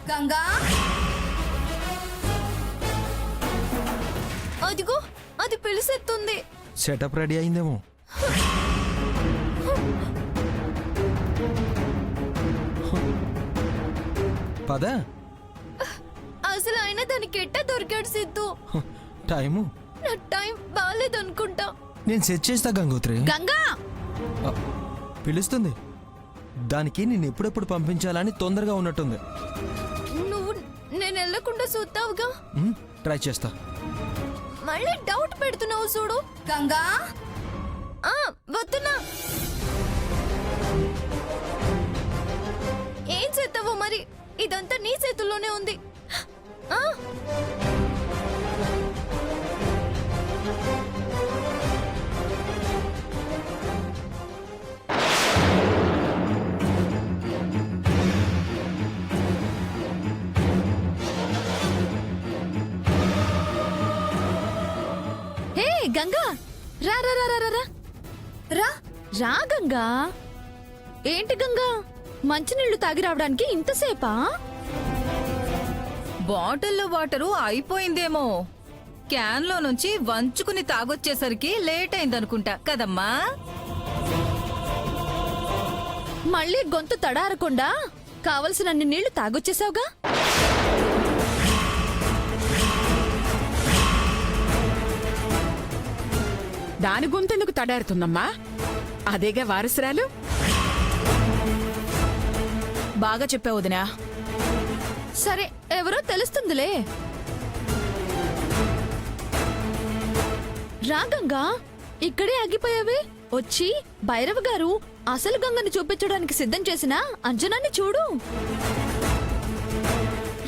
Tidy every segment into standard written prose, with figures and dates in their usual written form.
గంగా, అదిగో అది పిలిసెత్తుంది. Setup ready అయిందేమో. పద. అసలు ఆయన దానికి ఎట్టా దొరికాడు సిద్ధు? టైము నా టైం బాగాలేదనుకుంటా. నేను సెట్ చేస్తా గంగోత్రి. గంగా, పిలుస్తుంది. దానికి నేను ఎప్పుడెప్పుడు పంపించాలని తొందరగా ఉన్నట్టుంది. నువ్వు నేను వెళ్ళకుండా చూస్తావుగా. ట్రై చేస్తా. మళ్ళీ డౌట్ పెడుతున్నావు చూడు. గంగా, వద్దునా. ఏం చేస్తావో మరి, ఇదంతా నీ చేతుల్లోనే ఉంది. ఆ హే గంగా, రా రా రా రా రా రా రా గంగా. ఏంటి గంగా, మంచినీళ్లు తాగి రావడానికి ఇంతసేపా? బాటిల్లో వాటరు అయిపోయిందేమో. క్యాన్ లో నుంచి వంచుకుని తాగొచ్చేసరికి లేట్ అయిందనుకుంటా కదమ్మా. మళ్ళీ గొంతు తడారకుండా కావలసినన్ని నీళ్లు తాగొచ్చేసావుగా. దాని గొంతెందుకు తడారుతుందమ్మా? అదేగా వారసురాలు. బాగా చెప్పావు వదినా. సరే, ఎవరో తెలుస్తుందిలే. రా గంగా, ఇక్కడే ఆగిపోయావే. వచ్చి భైరవ్ గారు అసలు గంగను చూపించడానికి సిద్ధం చేసిన అంజనాన్ని చూడు.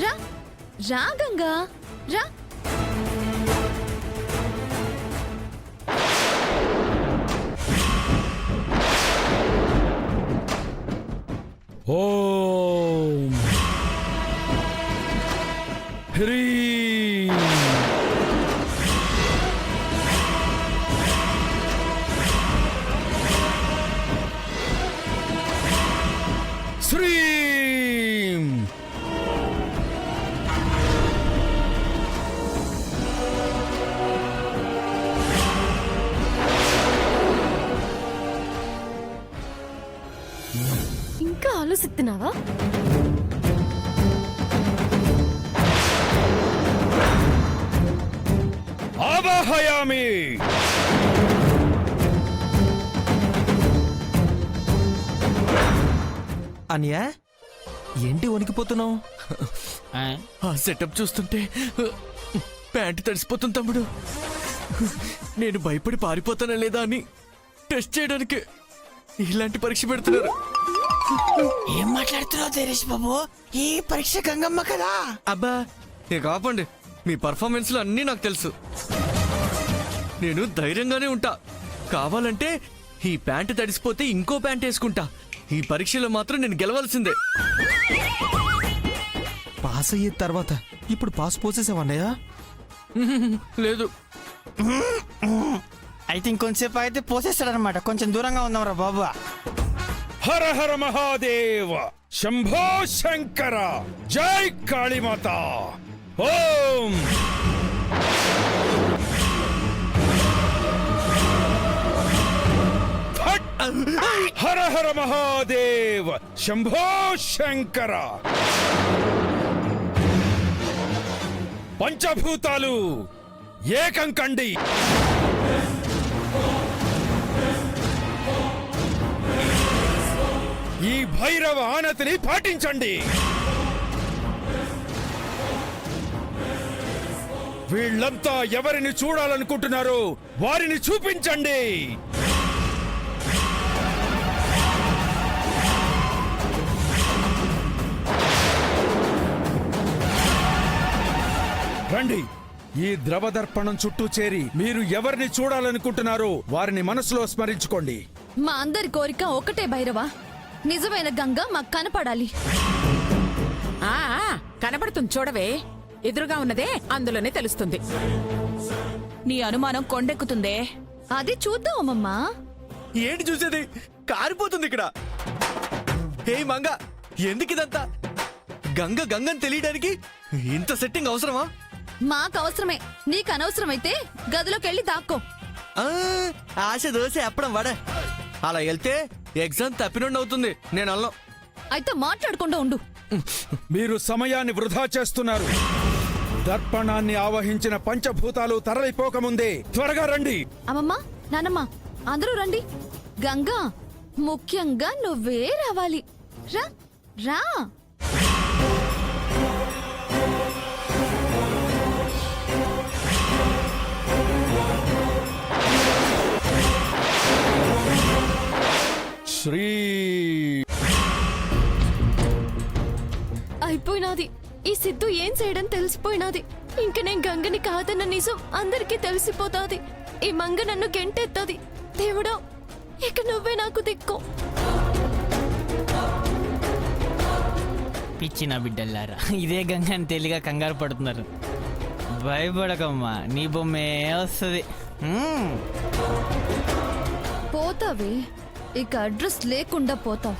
రా రా గంగా, రా. ఓం హ్రీం శ్రీం. ఇంకా ఆలోచిస్తున్నావా? ఆవాహయామి. అనియా, ఏంటి వణికిపోతున్నావు? ఆ సెటప్ చూస్తుంటే ప్యాంటు తడిసిపోతుంది తమ్ముడు. నేను భయపడి పారిపోతానా లేదా అని టెస్ట్ చేయడానికి ఇలాంటి పరీక్ష పెడుతున్నారు. ఏం మాట్లాడుతున్నావు దేరేష్ బాబు? ఈ పరీక్ష గంగమ్మ కదా. అబ్బా, ఇక ఆపండి. మీ పర్ఫార్మెన్స్ లో అన్నీ నాకు తెలుసు. నేను ధైర్యంగానే ఉంటా. కావాలంటే ఈ ప్యాంటు తడిసిపోతే ఇంకో ప్యాంట్ వేసుకుంటా. ఈ పరీక్షలో మాత్రం నేను గెలవాల్సిందే. పాస్ అయ్యే తర్వాత ఇప్పుడు పాస్ పోసేసావన్నయ్యా? లేదు. అయితే ఇంకొంచెంసేపు అయితే పోసేస్తాడనమాట. కొంచెం దూరంగా ఉందాం రా బాబు. హర హర మహాదేవ, శంభో శంకర, జై కాళీమాత. ఓం ఫట్. హర హర మహాదేవ, శంభో శంకర. పంచభూతాలు ఏకం కండి. ఈ భైరవ ఆనతిని పాటించండి. వీళ్ళంతా ఎవరిని చూడాలనుకుంటున్నారో వారిని చూపించండి. రండి, ఈ ద్రవదర్పణం చుట్టూ చేరి మీరు ఎవరిని చూడాలనుకుంటున్నారో వారిని మనసులో స్మరించుకోండి. మా అందరి కోరిక ఒకటే భైరవా, నిజమైన గంగ మాకు కనపడాలి. కనబడుతుంది చూడవే. ఎదురుగా ఉన్నదే అందులోనే తెలుస్తుంది. నీ అనుమానం కొండెక్కుతుందే. అది చూద్దాం అమ్మమ్మా. ఏంటి చూసేది? కారిపోతుంది ఇక్కడ. హే మంగ, ఎందుకు ఇదంతా? గంగని తెలియడానికి ఇంత సెట్టింగ్ అవసరమా? మాకు అవసరమే, నీకు అనవసరమైతే గదిలోకి వెళ్ళి దాక్కో. ఆ, ఆశ దోశ ఎప్పడం వడ. అలా వెళ్తే ఎగ్జామ్ తప్పినట్టు అవుతుంది. నేను అల్లం. అయితే మాట్లాడకుండా ఉండు. మీరు సమయాన్ని వృధా చేస్తున్నారు. దర్పణాన్ని ఆవహించిన పంచభూతాలు తరలిపోకముందే త్వరగా రండి. అమ్మమ్మ, నానమ్మ, అందరూ రండి. గంగా, ముఖ్యంగా నువ్వే రావాలి. రా రా. శ్రీ అయిపోయినాది. ఈ సిద్ధు ఏం చేయడం తెలిసిపోయినాది. ఇంక నేను గంగని కాదన్న నిజం అందరికీ తెలిసిపోతాది. ఈ మంగ నన్ను గెంటెత్తది. దేవుడా, ఇక నువ్వే నాకు దిక్కు. పిచ్చిన బిడ్డల్లారా, ఇదే గంగని తెలియక కంగారు పడుతున్నారు. భయపడకమ్మా, నీ బొమ్మే వస్తుంది. పోతావే, ఇక అడ్రస్ లేకుండా పోతావు.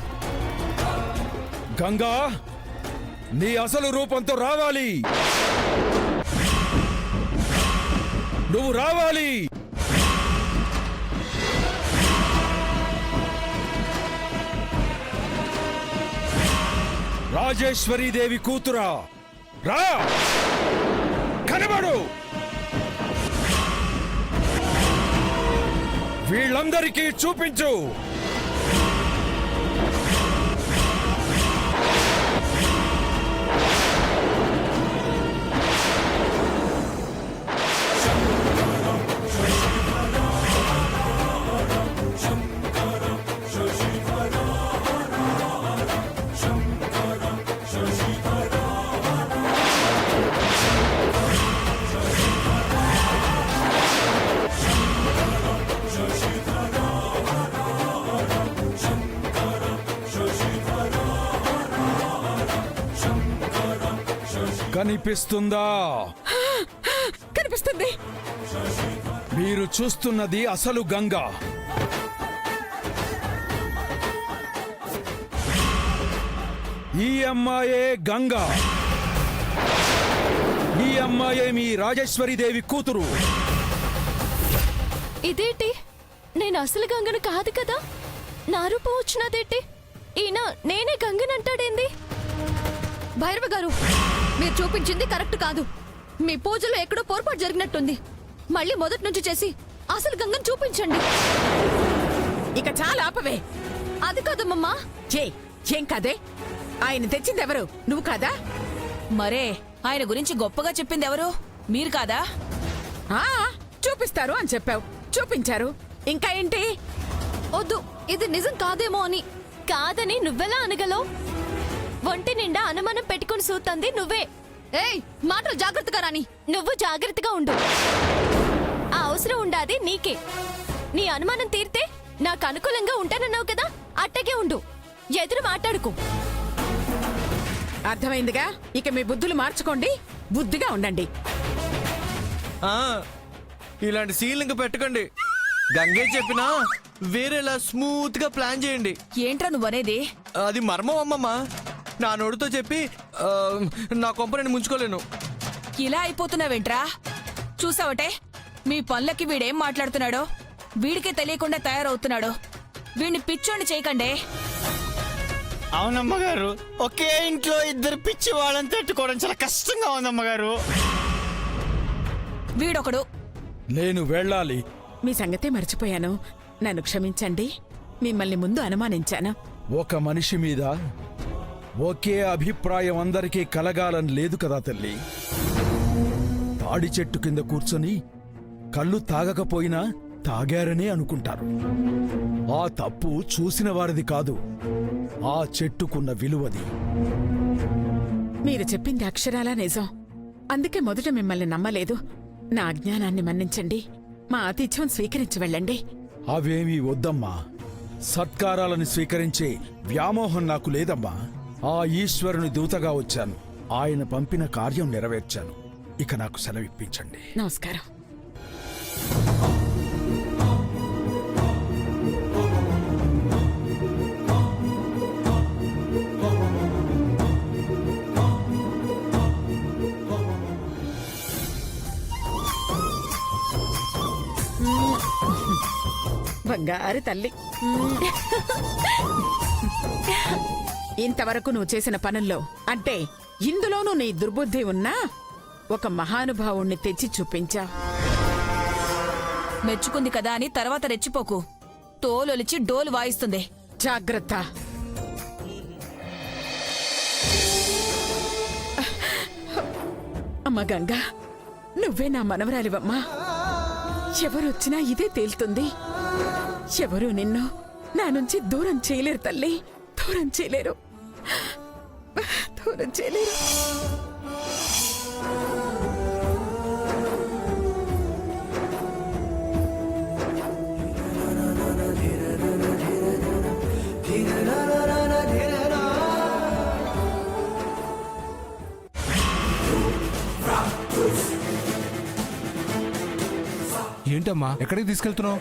గంగా, నీ అసలు రూపంతో రావాలి. నువ్వు రావాలి. రాజేశ్వరీదేవి కూతురా, రా, కనబడు. వీళ్ళందరికీ చూపించు. కనిపిస్తుందా? కనిపిస్తుంది. మీరు చూస్తున్నది అసలు గంగ. ఈ అమ్మాయే గంగ. ఈ అమ్మాయే మీ రాజేశ్వరీదేవి కూతురు. ఇదేంటి, నేను అసలు గంగను కాదు కదా. నా రూపం వచ్చినదేంటి? ఈయన నేనే గంగనంటాడేంది? భైరవ గారు, మీరు చూపించింది కరెక్ట్ కాదు. మీ పూజలో ఎక్కడో పొరపాటు జరిగినట్టుంది. మళ్ళీ మొదటి నుంచి చేసి అసలు గంగను చూపించండి. ఇక చాలా ఆపవే. అది కాదమ్మమ్మా. ఏం కాదే? ఆయన తెచ్చింది ఎవరు? నువ్వు కాదా? మరే, ఆయన గురించి గొప్పగా చెప్పింది ఎవరు? మీరు కాదా? ఆ, చూపిస్తారు అని చెప్పావు, చూపించారు. ఇంకా ఏంటి? వద్దు, ఇది నిజం కాదేమో అని. కాదని నువ్వెలా అనగలవు? ఒంటి నిండా అనుమానం పెట్టుకుని సూతంది నువ్వే. ఏయ్, మాటలు జాగ్రత్తగా రాని. నువ్వు జాగ్రత్తగా ఉండు. ఆ అవసరం ఉండాది నీకే. నీ అనుమానం తీరితే నాకు అనుకూలంగా ఉంటానన్నావు కదా, అట్టగే ఉండు. ఎదురు మాట్లాడుకో. అర్థమైందిగా. ఇక మీ బుద్ధులు మార్చుకోండి, బుద్ధిగా ఉండండి. ఆ, ఇలాంటి సీన్లు ఇంక పెట్టకండి. గంగే చెప్పినా వేరేలా స్మూత్ గా ప్లాన్ చేయండి. ఏంట్రా నువ్వనేది? అది మర్మం అమ్మమ్మ. నా నోటితో చెప్పి నా కొంపని ముంచుకోలేను. ఇలా అయిపోతున్నావేంట్రా? చూసావటే, మీ పనులకి వీడేం మాట్లాడుతున్నాడో వీడికే తెలియకుండా తయారవుతున్నాడు. వీడిని పిచ్చోని చేయకండే. అవునమ్మగారు, ఒకే ఇంట్లో ఇద్దరు పిచ్చి వాళ్ళని తట్టుకోవడం చాలా కష్టంగా ఉందమ్మగారు. వీడొకడు. నేను వెళ్ళాలి. మీ సంగతే మర్చిపోయాను, నన్ను క్షమించండి. మిమ్మల్ని ముందు అనుమానించాను. ఒక మనిషి మీద ఒకే అభిప్రాయం అందరికీ కలగాలని లేదు కదా తల్లి. తాడి చెట్టు కింద కూర్చొని కళ్ళు తాగకపోయినా తాగారనే అనుకుంటారు. ఆ తప్పు చూసిన వారిది కాదు, ఆ చెట్టుకున్న విలువది. మీరు చెప్పింది అక్షరాలా నిజం. అందుకే మొదట మిమ్మల్ని నమ్మలేదు. నా అజ్ఞానాన్ని మన్నించండి. మా ఆతిథ్యం స్వీకరించి వెళ్ళండి. అవేమీ వద్దమ్మా. సత్కారాలను స్వీకరించే వ్యామోహం నాకు లేదమ్మా. ఆ ఈశ్వరుని దూతగా వచ్చాను. ఆయన పంపిన కార్యం నెరవేర్చాను. ఇక నాకు సెలవిప్పించండి. నమస్కారం. బంగారు తల్లి ఇంతవరకు నువ్వు చేసిన పనుల్లో అంటే ఇందులోనూ నీ దుర్బుద్ధి ఉన్నా ఒక మహానుభావుణ్ణి తెచ్చి చూపించావు. మెచ్చుకుంది కదా అని తర్వాత రెచ్చిపోకు. తోలొలిచి డోలు వాయిస్తుంది. జాగ్రత్త. అమ్మ గంగా, నువ్వే నా మనవరాలివమ్మా. ఎవరొచ్చినా ఇదే తేలుతుంది. ఎవరు నిన్ను నా నుంచి దూరం చేయలేరు తల్లి, దూరం చేయలేరు, దూరం చేయలేరు. ఏంటమ్మా ఎక్కడికి తీసుకెళ్తున్నావు?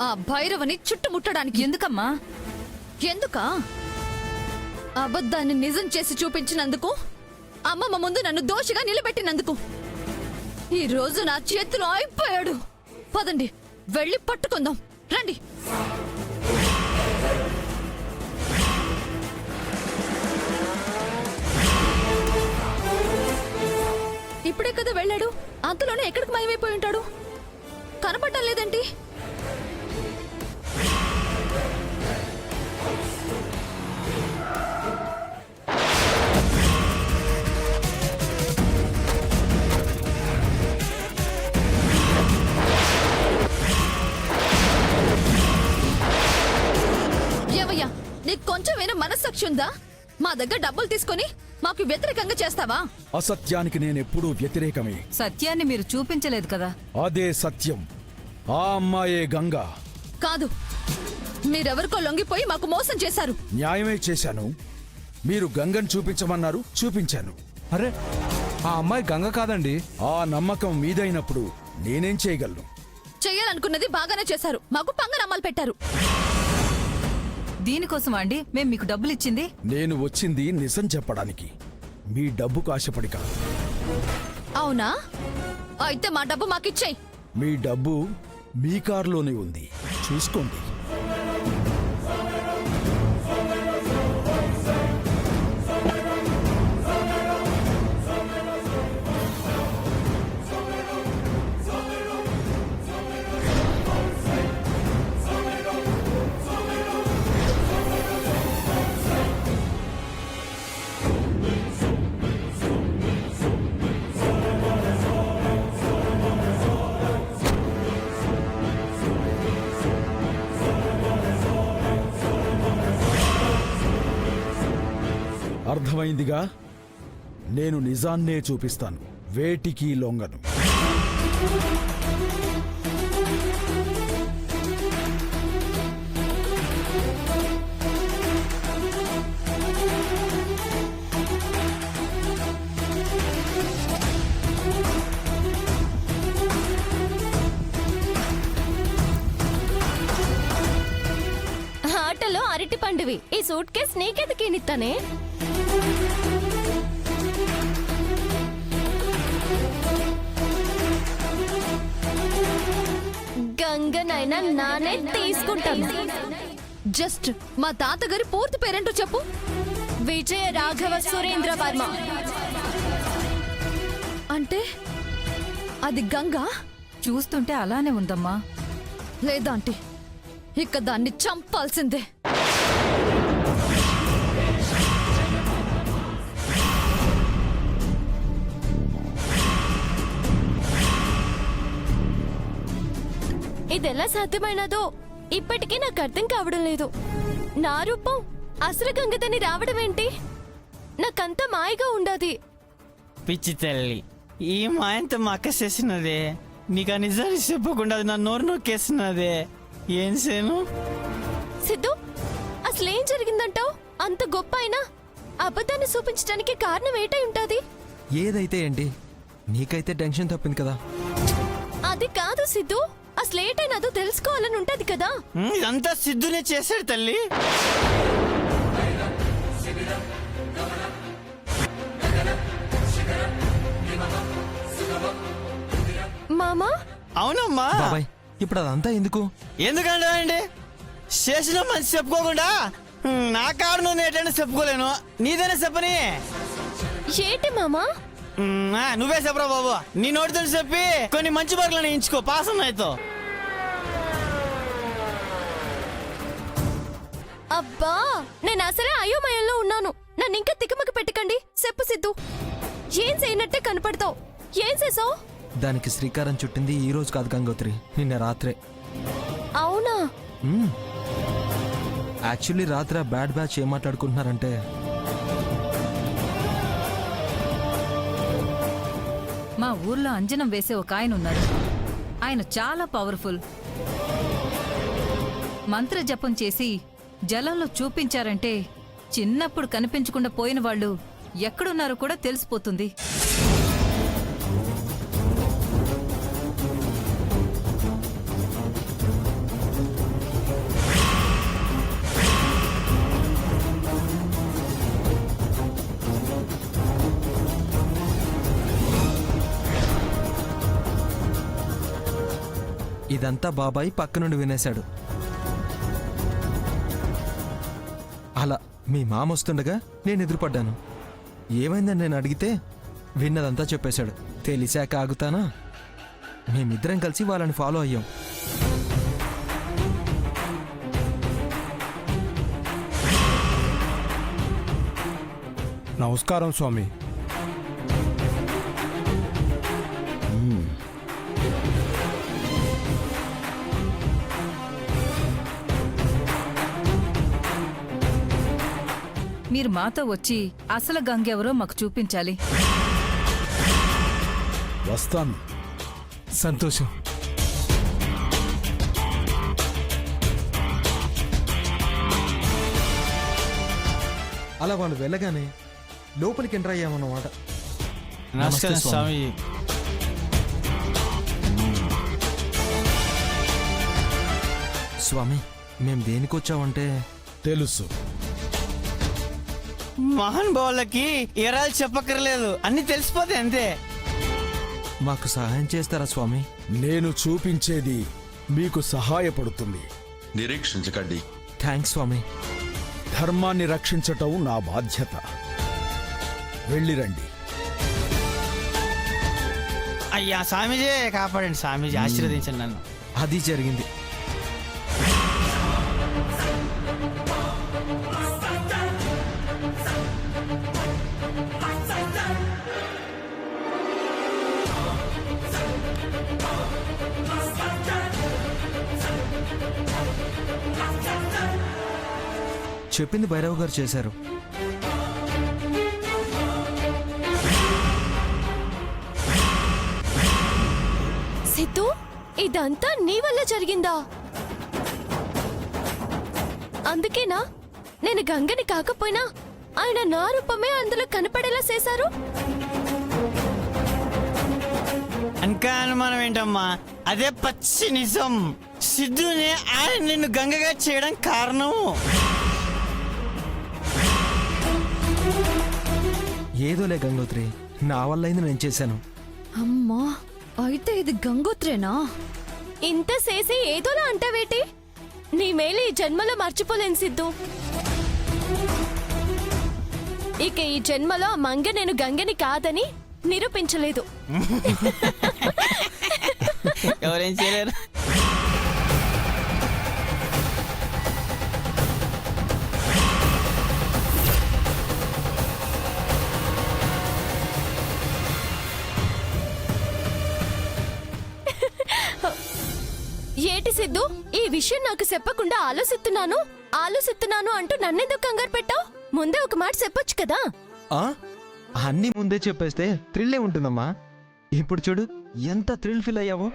ఆ భైరవని చుట్టుముట్టడానికి. ఎందుకమ్మా? ఎందుకా? అబద్ధాన్ని నిజం చేసి చూపించినందుకు, అమ్మమ్మ ముందు నన్ను దోషిగా నిలబెట్టినందుకు. ఈ రోజు నా చేతిలో అయిపోయాడు. పదండి, వెళ్ళి పట్టుకుందాం. రండి. ఇప్పుడే కదా వెళ్ళాడు, అంతలోనే ఎక్కడికి మాయమైపోయి ఉంటాడు? కనపడటం లేదేంటి? ఏవయ్యా, నీకు కొంచెమైనా మనస్సాక్షి ఉందా? మా దగ్గర డబ్బులు తీసుకొని మాకు వ్యతిరేకంగా చేస్తావా? అసత్యానికి నేనెప్పుడూ వ్యతిరేకమే. సత్యాన్ని మీరు చూపించలేదు కదా. అదే సత్యం. ఆ అమ్మాయే గంగా. కాదు, మీరెవరికో లొంగిపోయి మాకు మోసం చేశారు. న్యాయమే చేశాను. మీరు గంగను చూపించమన్నారు, చూపించాను. అరే ఆ అమ్మాయి గంగ కాదండి. ఆ నమ్మకం మీదైనప్పుడు నేనేం చేయగలను? చెయ్యాలనుకున్నది బాగానే చేశారు. మాకు పంగనామాలు పెట్టారు. దీనికోసం అండి మేం మీకు డబ్బులు ఇచ్చింది. నేను వచ్చింది నిజం చెప్పడానికి, మీ డబ్బుకు ఆశపడి కాదు. అవునా? అయితే మా డబ్బు మాకిచ్చేయ్. మీ డబ్బు మీ కారులోనే ఉంది, చూసుకోండి. అర్థమైందిగా? నేను నిజాన్నే చూపిస్తాను, వేటికి లొంగను. ఆటలో అరటి పండువి. ఈ సూట్ కేస్ నీకెందుకేనిస్తానే? గంగనైనా నానే తీసుకుంటాను. జస్ట్ మా తాతగారి పూర్తి పేరేంటో చెప్పు. విజయ రాఘవ సురేంద్ర వర్మ. అంటే అది గంగా? చూస్తుంటే అలానే ఉందమ్మా. లేదా ఆంటీ, ఇక దాన్ని చంపాల్సిందే. ఇదెలా సాధ్యమైనదో ఇప్పటికీ నాకు అర్థం కావడం లేదు. నా రూపం అసలు గంగదని రావడం ఏంటి? నాకంతా మాయగా ఉండదు. పిచ్చి తల్లి, ఈ మాయంతో మా అక్క చేసినదే. నీకు ఆ నిజాలు చెప్పకుండా అది నా నోరు నొక్కేస్తున్నదే. ఏం సేను? సిద్ధు, అసలేం జరిగిందంటావు? అంత గొప్ప అయినా అబద్ధాన్ని చూపించడానికి కారణం ఏటై ఉంటది? ఏదైతే ఏంటి, నీకైతే టెన్షన్ తప్పింది కదా. అది కాదు సిద్ధు, అసలేటైనదో తెలుసుకోవాలని ఉంటది కదా. ఇదంతా సిద్ధునే చేశాడు తల్లి. మామా, అవునమ్మా. బాబాయ్ ఇప్పుడు అదంతా ఎందుకు? ఎందుకంటే చేసిన మంచి చెప్పుకోకుండా నా కాడు నువ్వు ఏంటంటే చెప్పుకోలేను, నీదైనా చెప్పని. ఏంటి మామా? నువ్వే చెప్పరా బాబు, నీ నోటితో చెప్పి కొన్ని మంచి మార్కులను ఎంచుకో, పాస్ ఉన్నాయితో. అబ్బా, నేను అసలే అయోమయంలో ఉన్నాను. నన్ను ఇంకా తికమక పెట్టకండి. చెప్పు సిద్ధు, ఏం చేయనట్టే కనపడతావు. ఏం చేసావు? దానికి శ్రీకారం చుట్టింది ఈ రోజు కాదు గంగోత్రి, నిన్న రాత్రే. అవునా? యాక్చువల్లీ రాత్రి ఆ బ్యాడ్ బ్యాచ్ ఏం మాట్లాడుకుంటున్నారంటే, మా ఊర్లో అంజనం వేసే ఒక ఆయన ఉన్నాడు. ఆయన చాలా పవర్ఫుల్. మంత్ర జపం చేసి జలంలో చూపించారంటే చిన్నప్పుడు కనిపించకుండా పోయిన వాళ్ళు ఎక్కడున్నారో కూడా తెలిసిపోతుంది. ఇదంతా బాబాయ్ పక్క నుండి వినేశాడు. అలా మీ మామ వస్తుండగా నేను ఎదురుపడ్డాను. ఏమైందని నేను అడిగితే విన్నదంతా చెప్పేశాడు. తెలిసాక ఆగుతానా? మేమిద్దరం కలిసి వాళ్ళని ఫాలో అయ్యాం. నమస్కారం స్వామి. మీరు మాతో వచ్చి అసలు గంగెవరో మాకు చూపించాలి. వస్తాను. సంతోషం. అలా వాళ్ళు వెళ్ళగానే లోపలికి ఎంటర్ అయ్యామన్నమాట. నమస్కారం స్వామి. స్వామి, మేము దేనికి వచ్చామంటే, తెలుసు. మహానుభావులకి ఎరాలు చెప్పక్కర్లేదు, అన్ని తెలిసిపోతాయి అంతే. మాకు సహాయం చేస్తారా స్వామి? నేను చూపించేది మీకు సహాయపడుతుంది. నిరీక్షించకండి. థ్యాంక్స్ స్వామి. ధర్మాన్ని రక్షించటం నా బాధ్యత. వెళ్ళిరండి. అయ్యా స్వామీజీ కాపాడండి, స్వామీజీ ఆశీర్వదించండి నన్ను. అది జరిగింది. చెప్పింది భైరవ్ గారు చేశారు. సిద్ధు, ఇదంతా నీ వల్ల జరిగిందా? అందుకేనా నేను గంగని కాకపోయినా ఆయన నా రూపమే అందులో కనపడేలా చేశారు? ఇంకా అనుమానం ఏంటమ్మా, అదే పచ్చి నిజం. సిద్ధుని ఆయన నిన్ను గంగగా చేయడం కారణం. ఏదోలే గంగోత్రి, నా వల్ల అయింది నేను చేశాను. అమ్మా, అయితే ఇది గంగోత్రేనా? ఇంత చేసి ఏదోలా అంటావేటి? నీ మేలు ఈ జన్మలో మర్చిపోలేను సిద్ధు. ఇక ఈ జన్మలో ఆ మంగ నేను గంగని కాదని నిరూపించలేదు. ఎవరేం చేయలేరు. ఏటి సిద్ధు, ఈ విషయం నాకు చెప్పకుండా ఆలోచిస్తున్నాను అంటూ నన్నెందుకు కంగారు పెట్టావు? ముందే ఒక మాట చెప్పొచ్చు కదా. అన్నీ ముందే చెప్పేస్తే థ్రిల్లే ఉంటుందమ్మా. ఇప్పుడు చూడు ఎంత థ్రిల్ ఫీల్ అయ్యావో.